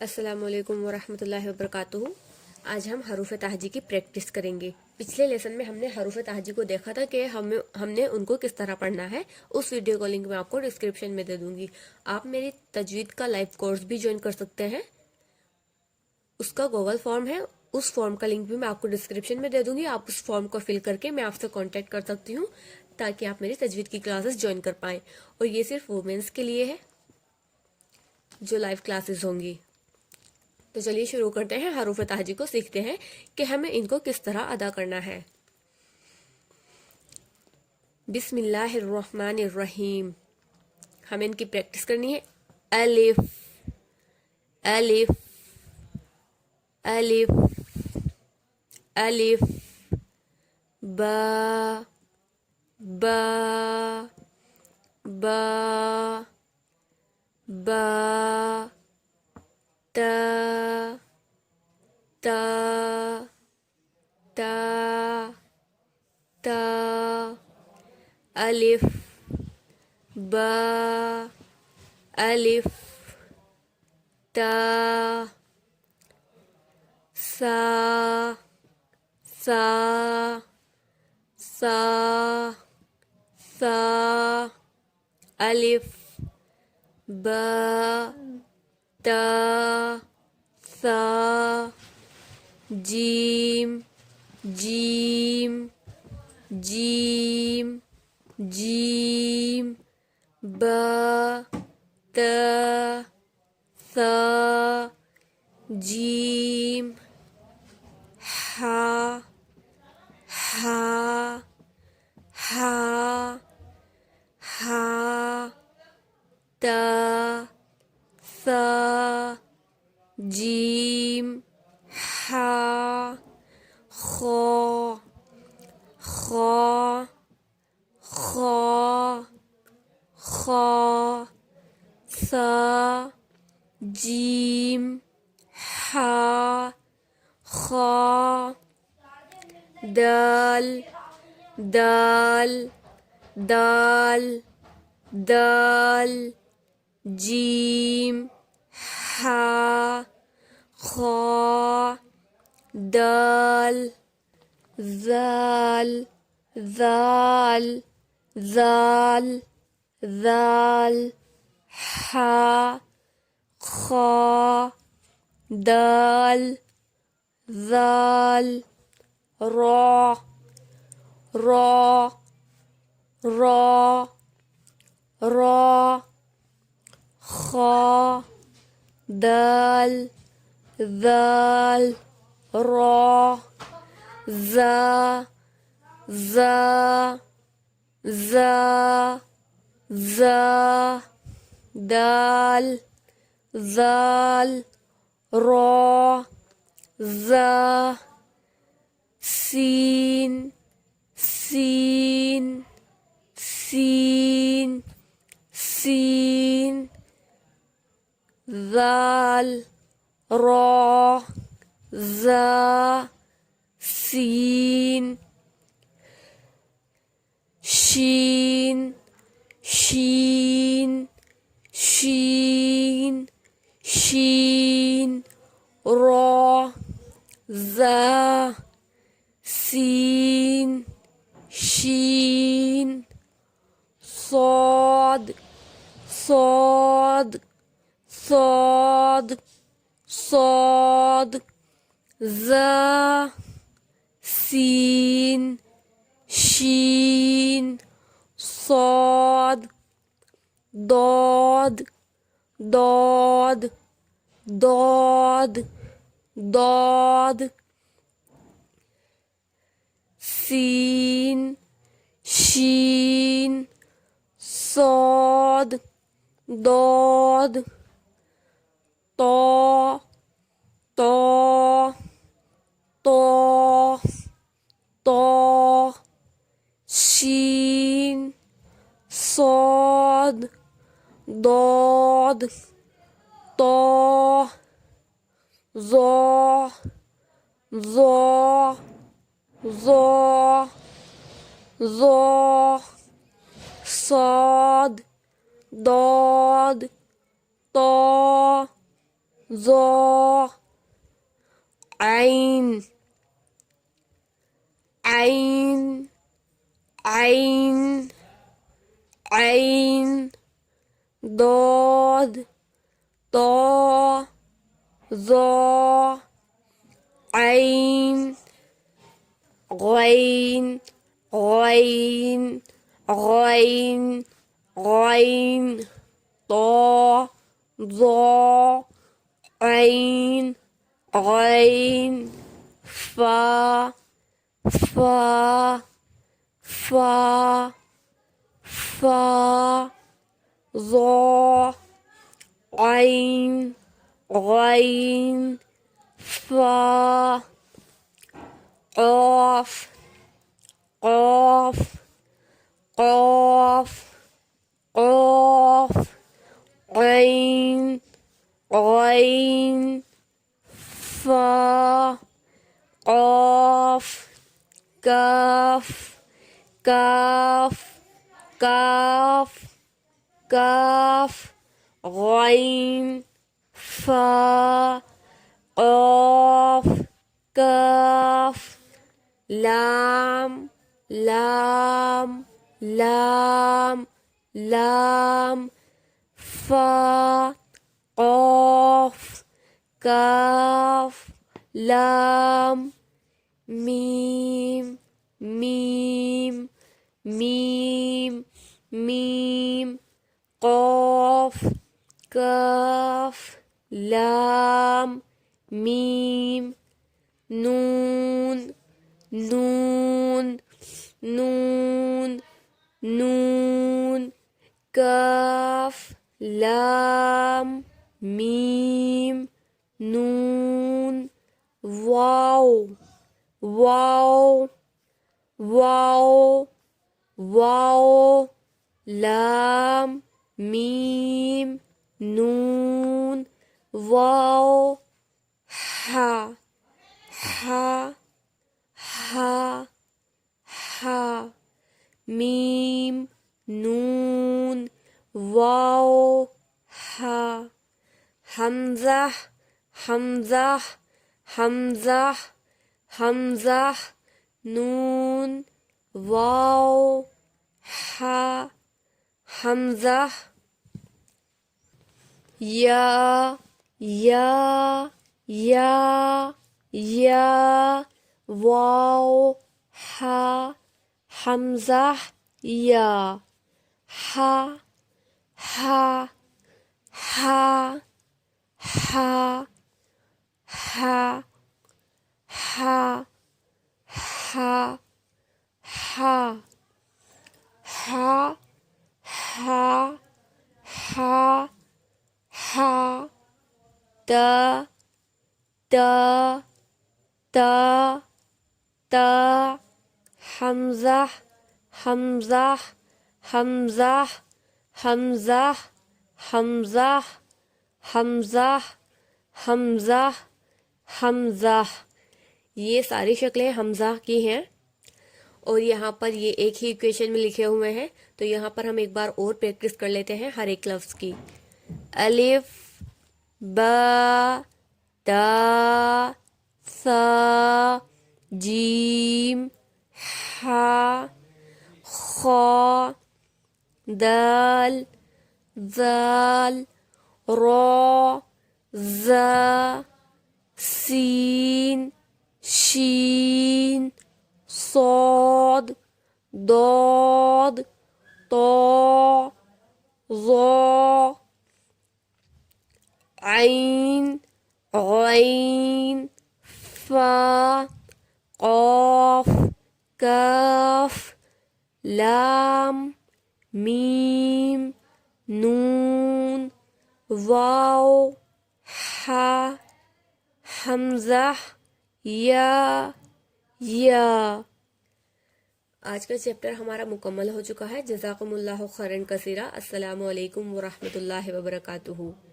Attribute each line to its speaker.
Speaker 1: अस्सलामुअलैकुम वरहमतुल्लाहि वबरकातुहू। आज हम हरूफ तहजी की प्रैक्टिस करेंगे। पिछले लेसन में हमने हरूफ तहजी को देखा था कि हमने उनको किस तरह पढ़ना है। उस वीडियो को लिंक मैं आपको डिस्क्रिप्शन में दे दूंगी। आप मेरी तजवीद का लाइव कोर्स भी ज्वाइन कर सकते हैं। उसका गूगल फॉर्म है, उस फॉर्म का लिंक भी मैं आपको डिस्क्रिप्शन में दे दूंगी। आप उस फॉर्म को फिल करके मैं आपसे कॉन्टेक्ट कर सकती हूँ ताकि आप मेरी तजवीद की क्लासेस ज्वाइन कर पाएँ। और ये सिर्फ वुमेन्स के लिए है जो लाइव क्लासेस होंगी। तो चलिए शुरू करते हैं। हरूफ तहजी को सीखते हैं कि हमें इनको किस तरह अदा करना है। बिस्मिल्लाहिर्रहमानिर्रहीम। हमें इनकी प्रैक्टिस करनी है। अलिफ अलिफ अलिफ अलिफ, बा बा बा बा, ता ता ता ता, अलिफ बा अलिफ ता, सा सा सा सा, अलिफ बा ता सा, जीम जीम जीम जीम, बा ता सा, जीम, हा हा हा हा, ता सा, जीम, हा, खो खो खो खो, सा, जीम, हा, खो, दाल दाल दाल दाल, जीम, हा, खो, दाल, जाल जाल जाल जाल, हा, खो, दाल, जाल, रा रा रा रा, खा, दाल दाल, रा, जा जा जा जा, दाल जाल, रा, जा, सीन सीन सीन सीन, जाल, रा, जा, सीन, शीन शीन शीन शीन, रा, जा, सीन शीन, صاد صاد صاد صاد، ذا، سين شين، صاد، ضاد ضاد ضاد ضاد، سين شين، صاد، ضاد، طا طا طا طا، شين، صاد، ضاد، طا، ظا ظا ظا ظا، صاد، ضاد، طا، ज़ो, ऐन, ऐन, ऐन, ऐन, दोद, तो, ज़ो, ऐन, गैन, गैन, गैन, गैन, तो, ज़ो, ऐन, गैन, फा, फा, फा, फा, ज़ो, ऐन, गैन, फा, क़ाफ, क़ाफ, क़ाफ, क़ाफ, ग़ैन, ग़ैन, फ़ा, क़ाफ, काफ, काफ, काफ, काफ, ग़ैन, फ़ा, क़ाफ, काफ, लाम, लाम, लाम, लाम, फा, क़ाफ, काफ, लाम, मीम, मीम, मीम, मीम, क़ाफ, काफ, लाम, मीम, नून, नून, नून, नून, काफ, लाम, मीम, नून, वाव, वाव, वाव, वाव, लाम, मीम, नून, वाव, हा, हा, हा, हा, मीम, नून, वाव, हा, हमज़ा, हमज़ा, हमज़ा, हमज़ा, नून, वाव, हा, हमज़ा, या, या, या, या, वाव, हा, हमज़ा, या, हा, हा, हा, हा, हा, हा, हा, हा, हा, हा, हा, हा, ta, ta, ta, ta, hamza, hamza, hamza, hamza, hamza, hamza, hamza, Hamza. ये सारी शक्लें हमज़ा की हैं और यहाँ पर ये एक ही इक्वेशन में लिखे हुए हैं। तो यहाँ पर हम एक बार और प्रैक्टिस कर लेते हैं हर एक लफ्ज़ की। अलिफ, बा, ता, सा, जीम, हा, खा, दाल, जाल, रा, जा, सीन, शीन, صاد, ضاد, طاء, ظاء, عين, غين، فاء، قاف، كاف، لام، ميم، نون، واو، हा, हमजा, या। आज का चैप्टर हमारा मुकम्मल हो चुका है। जज़ाकुमुल्लाहु खैरन कसीरा। अस्सलामु अलैकुम व रहमतुल्लाहि व बरकातुहू।